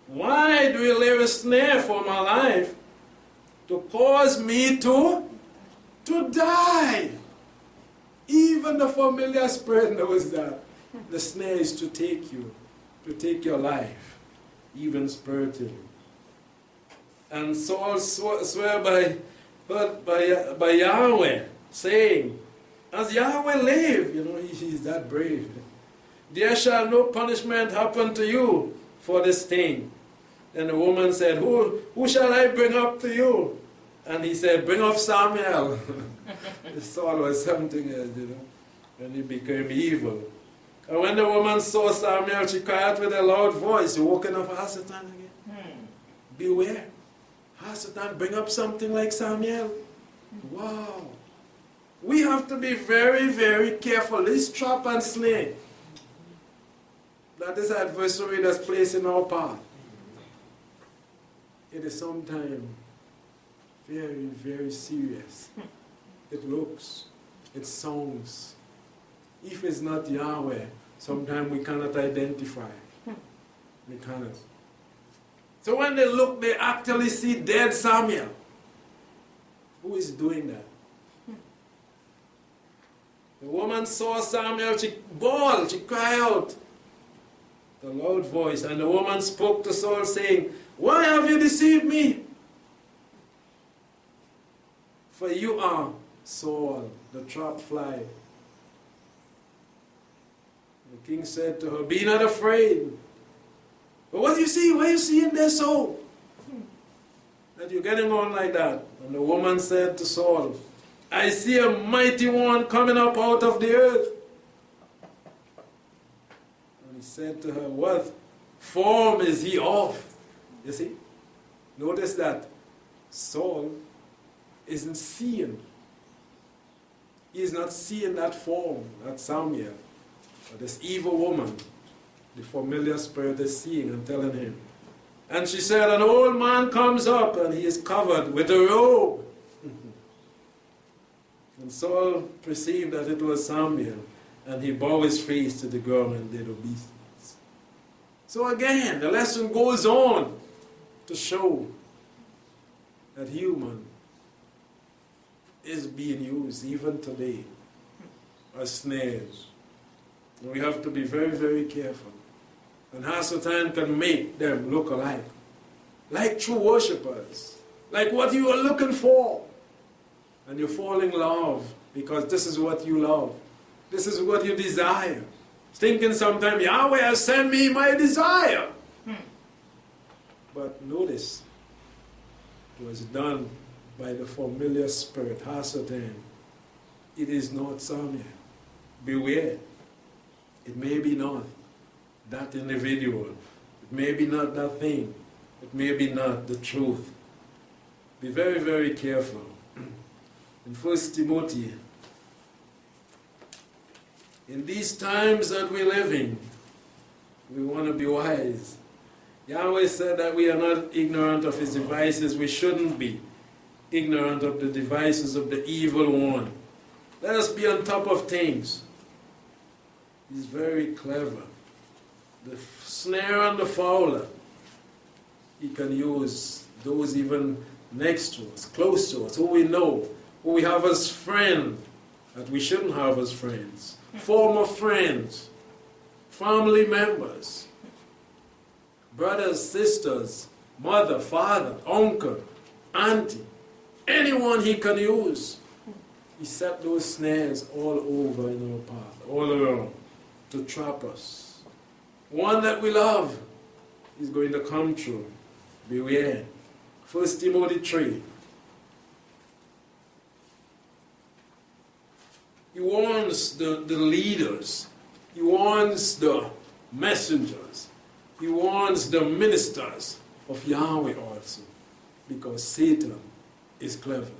Why do you lay a snare for my life to cause me to die? Even the familiar spirit knows that. The snare is to take you, to take your life, even spiritually. And Saul swear by Yahweh, saying, as Yahweh live, you know, he's that brave. There shall no punishment happen to you for this thing. And the woman said, who shall I bring up to you? And he said, bring up Samuel. Saul was something else, you know, and he became evil. And when the woman saw Samuel, she cried with a loud voice, woken up Hasatan again. Beware. Hasatan, bring up something like Samuel. Wow. We have to be very, very careful. This trap and snare that this adversary that's placed in our path, it is sometimes very, very serious. It looks, it sounds. If it's not Yahweh, sometimes we cannot identify. We cannot. So when they look, they actually see dead Samuel. Who is doing that? The woman saw Samuel, she bawled, she cried out. The loud voice, and the woman spoke to Saul, saying, why have you deceived me? For you are Saul, the trap fly. The king said to her, be not afraid. But what do you see? What are you seeing there, Saul? That you're getting on like that. And the woman said to Saul, I see a mighty one coming up out of the earth. And he said to her, what form is he of? You see? Notice that Saul isn't seeing. He is not seeing that form, that Samuel. But this evil woman, the familiar spirit is seeing and telling him. And she said, an old man comes up and he is covered with a robe. And Saul perceived that it was Samuel, and he bowed his face to the ground and did obeisance. So again, the lesson goes on to show that human is being used even today as snares. And we have to be very, very careful. And Hasatan can make them look alike. Like true worshippers. Like what you are looking for. And you fall in love because this is what you love. This is what you desire. Thinking sometimes, Yahweh has sent me my desire. But notice, it was done by the familiar spirit, Hasatan. It is not Samuel. Beware. It may be not that individual. It may be not that thing. It may be not the truth. Be very, very careful. In 1 Timothy, in these times that we live in, we want to be wise. Yahweh said that we are not ignorant of his devices. We shouldn't be ignorant of the devices of the evil one. Let us be on top of things. He's very clever. The snare and the fowler, he can use those even next to us, close to us, who we know, who we have as friends, that we shouldn't have as friends, former friends, family members, brothers, sisters, mother, father, uncle, auntie, anyone he can use. He set those snares all over in our path, all around, to trap us. One that we love is going to come true. Beware. 1 Timothy 3. He warns the leaders. He warns the messengers. He warns the ministers of Yahweh also. Because Satan is clever.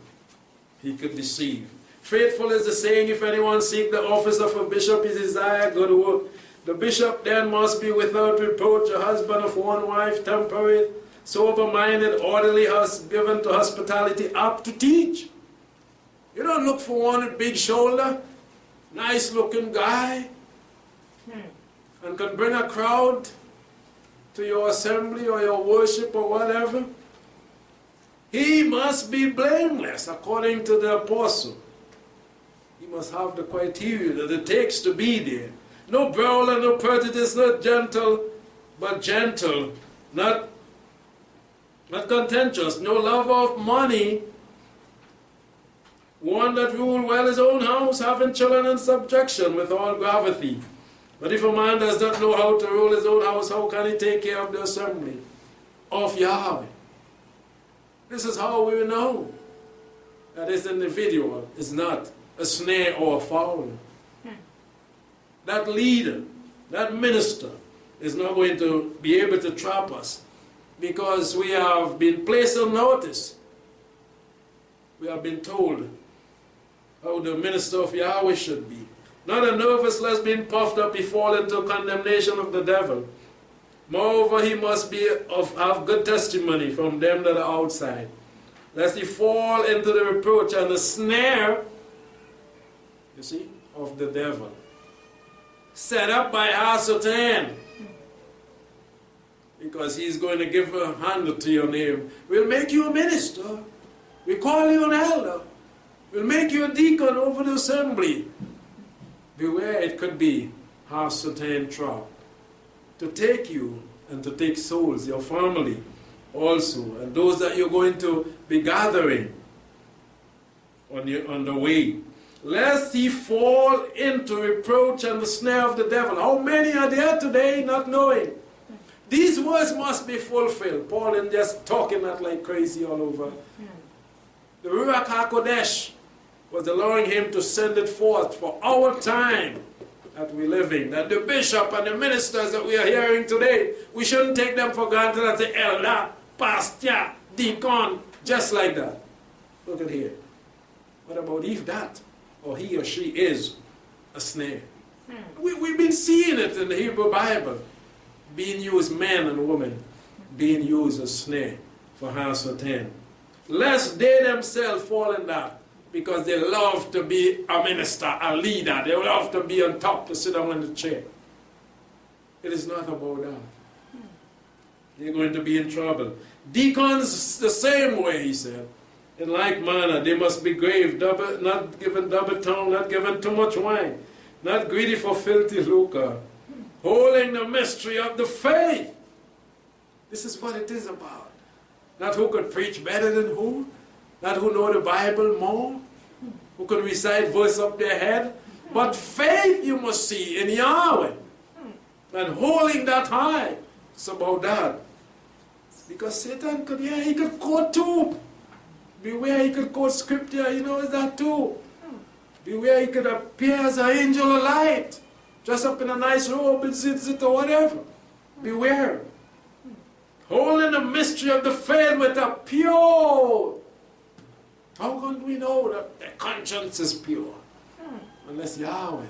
He could deceive. Faithful is the saying, if anyone seek the office of a bishop, his desire good work. The bishop then must be without reproach, a husband of one wife, temperate, sober-minded, orderly, given to hospitality, apt to teach. You don't look for one with big shoulder, nice-looking guy, and can bring a crowd to your assembly or your worship or whatever. He must be blameless, according to the apostle. He must have the criteria that it takes to be there. No brawler, no prejudice, not gentle, but gentle, not contentious, no lover of money, one that rule well his own house, having children in subjection with all gravity. But if a man does not know how to rule his own house, how can he take care of the assembly of Yahweh? This is how we know that this individual is not a snare or a fowler. That leader, that minister is not going to be able to trap us because we have been placed on notice. We have been told how the minister of Yahweh should be. Not a nervous lest being puffed up he fall into condemnation of the devil. Moreover, he must have good testimony from them that are outside, lest he fall into the reproach and the snare, you see, of the devil, set up by Hasatan, because he's going to give a handle to your name. We'll make you a minister. We call you an elder. We'll make you a deacon over the assembly. Beware, it could be Hasatan trap to take you and to take souls, your family also, and those that you're going to be gathering on the way. Lest he fall into reproach and the snare of the devil. How many are there today not knowing? These words must be fulfilled. Paul is just talking that like crazy all over. The Ruach HaKodesh was allowing him to send it forth for our time that we live in. That the bishop and the ministers that we are hearing today, we shouldn't take them for granted and say elder, pastor, deacon, just like that. Look at here. What about if that, or he or she is a snare? We've been seeing it in the Hebrew Bible, being used, men and women, being used as snare for Hasatan. Lest they themselves fall in that, because they love to be a minister, a leader. They love to be on top, to sit down in the chair. It is not about that. They're going to be in trouble. Deacons, the same way, he said. In like manner, they must be grave, not given double tongue, not given too much wine, not greedy for filthy lucre, holding the mystery of the faith. This is what it is about. Not who could preach better than who, not who know the Bible more, who could recite verse up their head, but faith you must see in Yahweh, and holding that high. It's about that. Because Satan could, he could quote too. Beware, he could quote scripture, he knows that too. Beware, he could appear as an angel of light, dress up in a nice robe and sit or whatever. Beware. Holding the mystery of the faith with a pure. How can we know that their conscience is pure? Unless Yahweh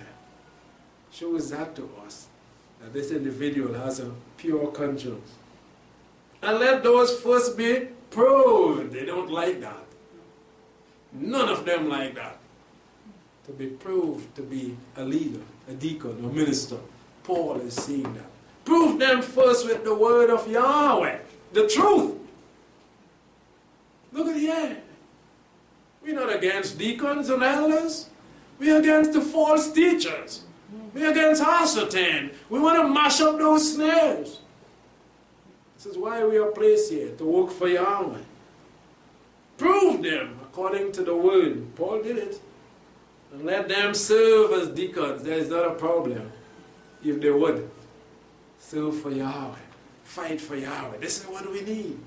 shows that to us, that this individual has a pure conscience. And let those first be proved. They don't like that. None of them like that. to be proved to be a leader, a deacon, or minister. Paul is saying that. Prove them first with the word of Yahweh, the truth. Look at here. We're not against deacons and elders. We're against the false teachers. We're against ascertain. We want to mash up those snares. This is why we are placed here, to work for Yahweh. Prove them according to the word. Paul did it. And let them serve as deacons. There is not a problem if they would. Serve for Yahweh. Fight for Yahweh. This is what we need.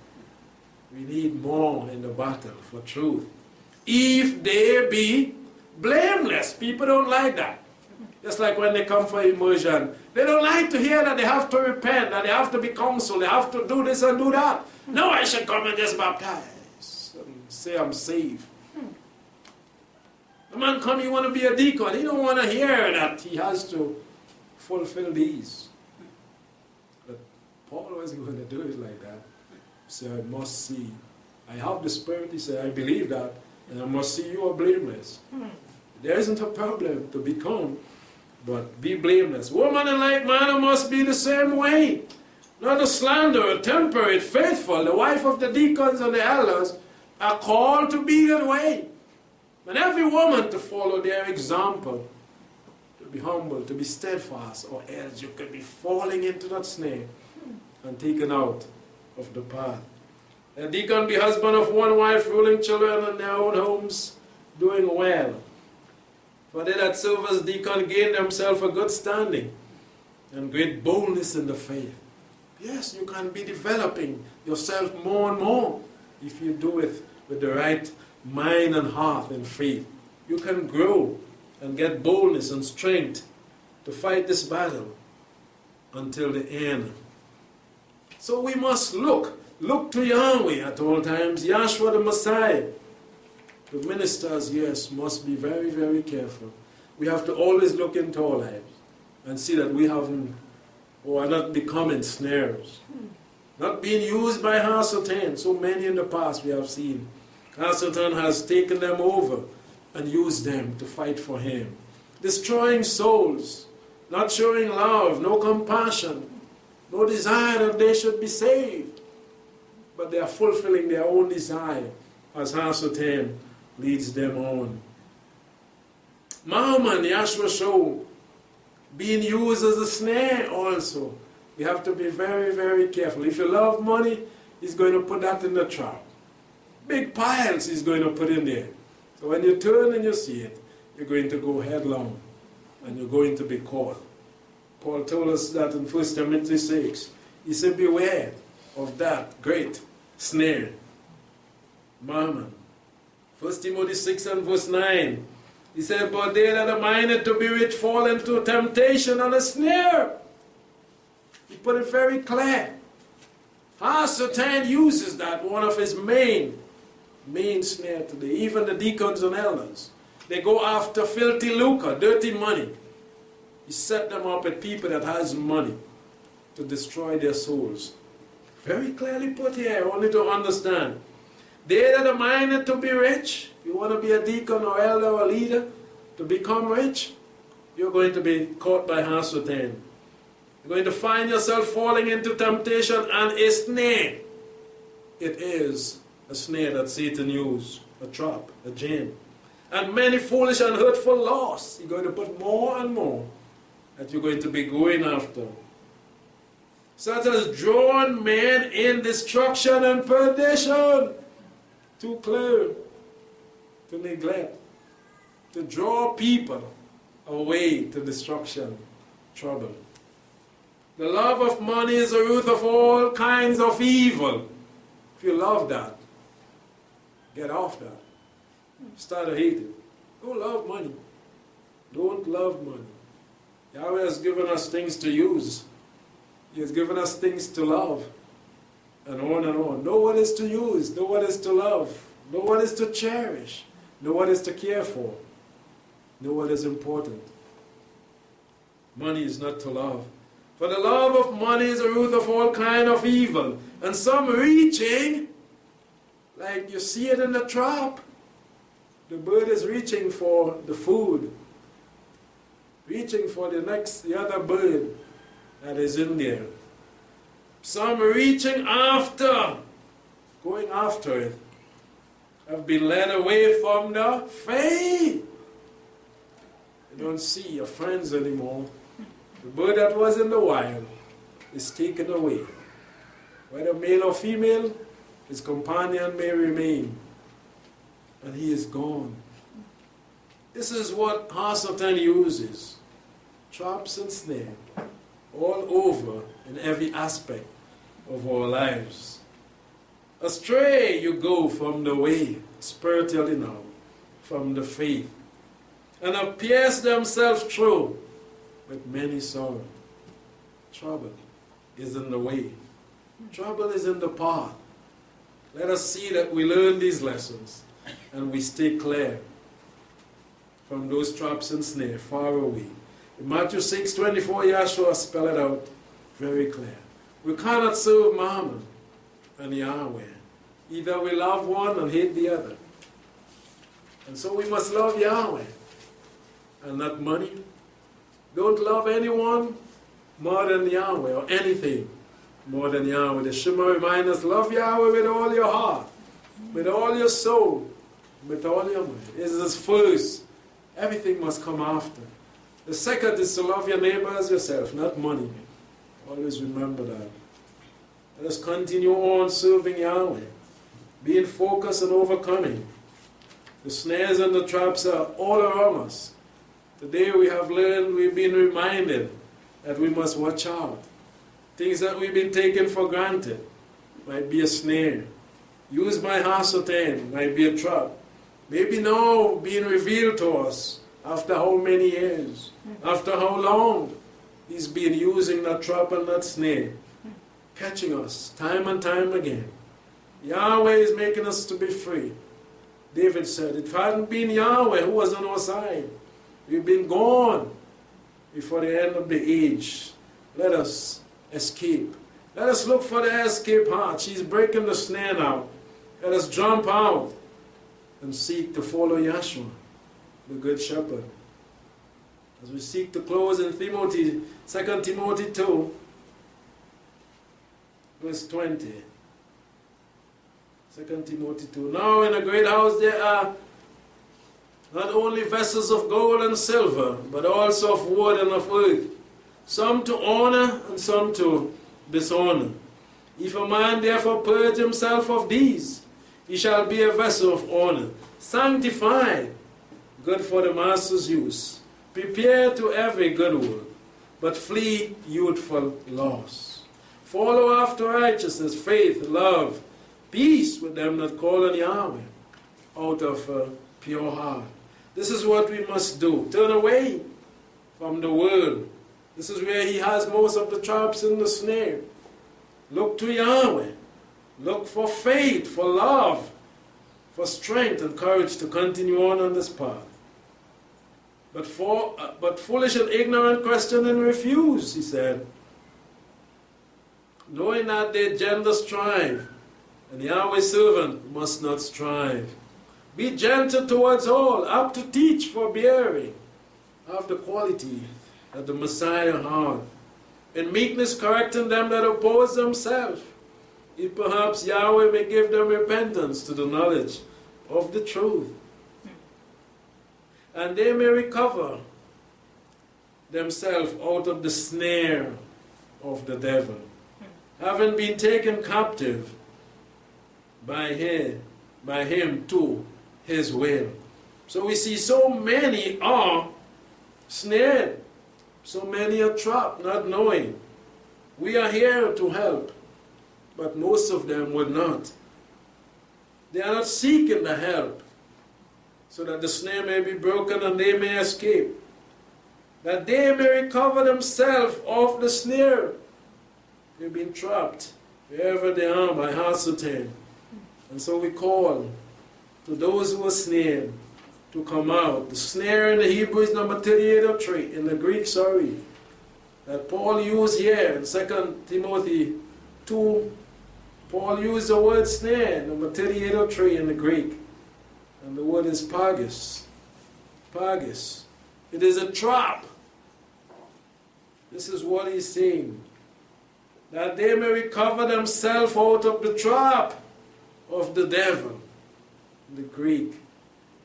We need more in the battle for truth. If they be blameless. People don't like that. Just like when they come for immersion. They don't like to hear that they have to repent, that they have to be counseled, they have to do this and do that. No, I should come and just baptize and say I'm saved. The man come, you want to be a deacon. He don't want to hear that he has to fulfill these. But Paul wasn't going to do it like that. So I must see. I have the Spirit, he said, I believe that, and I must see you are blameless. There isn't a problem to become, but be blameless. Woman in like manner must be the same way. Not a slanderer, temperate, faithful. The wife of the deacons and the elders are called to be that way. And every woman to follow their example, to be humble, to be steadfast, or else you could be falling into that snare and taken out of the path. A deacon be husband of one wife, ruling children in their own homes, doing well. For they that serve as deacon gain themselves a good standing and great boldness in the faith. Yes, you can be developing yourself more and more if you do it with the right mind and heart and faith. You can grow and get boldness and strength to fight this battle until the end. So we must look to Yahweh at all times, Yahshua the Messiah. The ministers, yes, must be very, very careful. We have to always look into our lives and see that we haven't, or are not becoming snares. Not being used by Hasatan. So many in the past we have seen. Hasatan has taken them over and used them to fight for him. Destroying souls, not showing love, no compassion, no desire that they should be saved. But they are fulfilling their own desire as Hasatan leads them on. Mammon, Yahshua showed, being used as a snare also. We have to be very, very careful. If you love money, he's going to put that in the trap. Big piles he's going to put in there. So when you turn and you see it, you're going to go headlong and you're going to be caught. Paul told us that in 1 Timothy 6. He said, beware of that great snare, Mammon. 1 Timothy 6 and verse 9. He said, but they that are minded to be rich fall into temptation and a snare. He put it very clear. How Satan uses that, one of his main snare today. Even the deacons and elders. They go after filthy lucre, dirty money. He set them up with people that has money to destroy their souls. Very clearly put here, only to understand. They that are minded to be rich, if you want to be a deacon or elder or leader, to become rich, you're going to be caught by Hasatan. You're going to find yourself falling into temptation and a snare. It is a snare that Satan used, a trap, a gin. And many foolish and hurtful laws. You're going to put more and more that you're going to be going after. Such as drawn men in destruction and perdition. Too clear to neglect, to draw people away to destruction, trouble. The love of money is the root of all kinds of evil. If you love that, get off that. Start to hate it. Don't love money. Don't love money. Yahweh has given us things to use. He has given us things to love. And on and on. Know what is to use. Know what is to love. Know what is to cherish. Know what is to care for. Know what is important. Money is not to love. For the love of money is the root of all kind of evil. And some reaching, like you see it in the trap. The bird is reaching for the food, reaching for the other bird that is in there. Some reaching after, going after it, have been led away from the faith. You don't see your friends anymore. The bird that was in the wild is taken away. Whether male or female, his companion may remain. And he is gone. This is what Hasatan uses. Traps and snare. All over in every aspect of our lives. Astray you go from the way, spiritually now, from the faith, and have pierced themselves through with many sorrows. Trouble is in the way. Trouble is in the path. Let us see that we learn these lessons and we stay clear from those traps and snares, far away. In Matthew 6:24, Yahshua spelled it out very clear. We cannot serve Mammon and Yahweh. Either we love one and hate the other. And so we must love Yahweh and not money. Don't love anyone more than Yahweh, or anything more than Yahweh. The Shema reminds us, love Yahweh with all your heart, with all your soul, with all your mind. This is first. Everything must come after. The second is to love your neighbor as yourself, not money. Always remember that. Let us continue on serving Yahweh, being focused and overcoming. The snares and the traps are all around us. Today we have learned, we've been reminded that we must watch out. Things that we've been taking for granted might be a snare. Used by Hasatan might be a trap. Maybe now being revealed to us after how many years, after how long he's been using that trap and that snare, catching us time and time again. Yahweh is making us to be free. David said, if it hadn't been Yahweh who was on our side, we've been gone before the end of the age. Let us escape. Let us look for the escape hatch. He's breaking the snare now. Let us jump out and seek to follow Yahshua, the Good Shepherd. As we seek to close in Timothy, 2 Timothy 2, verse 20. 2 Timothy 2. Now in a great house there are not only vessels of gold and silver, but also of wood and of earth, some to honor and some to dishonor. If a man therefore purge himself of these, he shall be a vessel of honor, sanctified, good for the master's use, prepared to every good work, but flee youthful lusts. Follow after righteousness, faith, love, peace with them that call on Yahweh, out of a pure heart. This is what we must do. Turn away from the world. This is where he has most of the traps and the snare. Look to Yahweh. Look for faith, for love, for strength and courage to continue on this path. But foolish and ignorant question and refuse, he said, knowing that their gender strive, and Yahweh's servant must not strive. Be gentle towards all, apt to teach, forbearing, have the quality that the Messiah had, in meekness correcting them that oppose themselves, if perhaps Yahweh may give them repentance to the knowledge of the truth, and they may recover themselves out of the snare of the devil, having been taken captive by him to his will. So we see so many are snared, so many are trapped, not knowing. We are here to help, but most of them would not. They are not seeking the help, so that the snare may be broken and they may escape, that they may recover themselves of the snare. They've been trapped wherever they are by Hasatan. And so we call to those who are snared to come out. The snare in the Hebrew is number 38 or 3, in the Greek, that Paul used here in 2 Timothy 2. Paul used the word snare, number 38 or 3 in the Greek. And the word is pagis. Pagis. It is a trap. This is what he's saying. That they may recover themselves out of the trap of the devil. The Greek.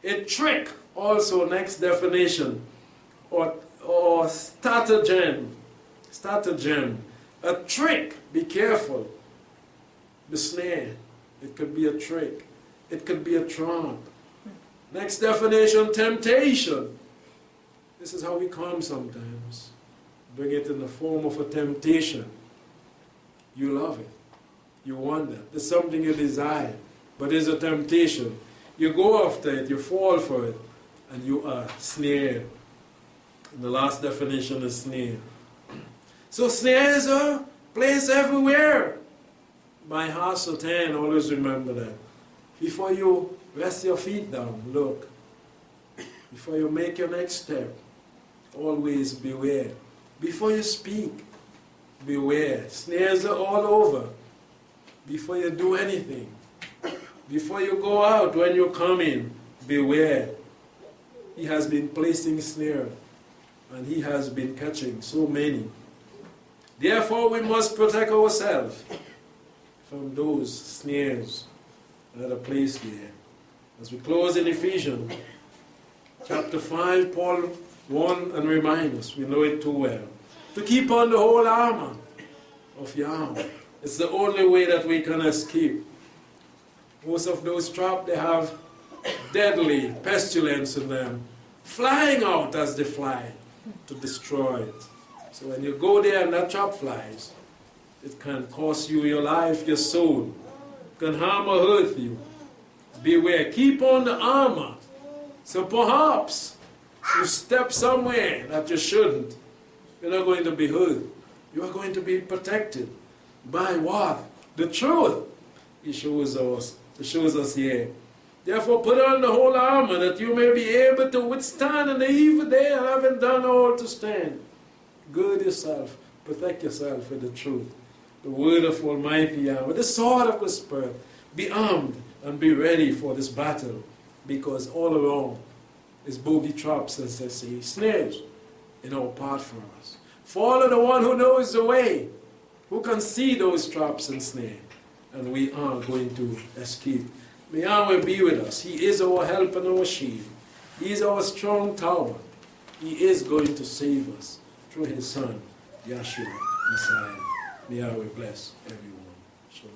A trick, also, next definition. Or stratagem. Stratagem. A trick. Be careful. The snare. It could be a trick. It could be a trap. Next definition, temptation. This is how we come sometimes. Bring it in the form of a temptation. You love it. You want it. There's something you desire. But it's a temptation. You go after it. You fall for it. And you are snared. And the last definition is snare. So snares are placed everywhere. By heart or 10, always remember that. Before you rest your feet down, look. Before you make your next step, always beware. Before you speak, beware. Snares are all over. Before you do anything, before you go out, when you come in, beware. He has been placing snares, and he has been catching so many. Therefore, we must protect ourselves from those snares that are placed there. As we close in Ephesians chapter 5, Paul warned and reminds us, we know it too well, to keep on the whole armor of Yahweh. It's the only way that we can escape. Most of those traps, they have deadly pestilence in them, flying out as they fly to destroy it. So when you go there and that trap flies, it can cost you your life, your soul. It can harm or hurt you. Beware. Keep on the armor. So perhaps you step somewhere that you shouldn't. You're not going to be hurt. You are going to be protected. By what? The truth. He shows us here. Therefore put on the whole armor that you may be able to withstand in the evil day, and having done all to stand. Gird yourself. Protect yourself with the truth. The word of Almighty Yahweh, the sword of the Spirit. Be armed and be ready for this battle, because all around is bogey traps, as they say, snares in our path for us. Follow the one who knows the way, who can see those traps and snares, and we are going to escape. May Yahweh be with us. He is our help and our shield. He is our strong tower. He is going to save us through His Son, Yahshua, Messiah. May Yahweh bless everyone. Shalom.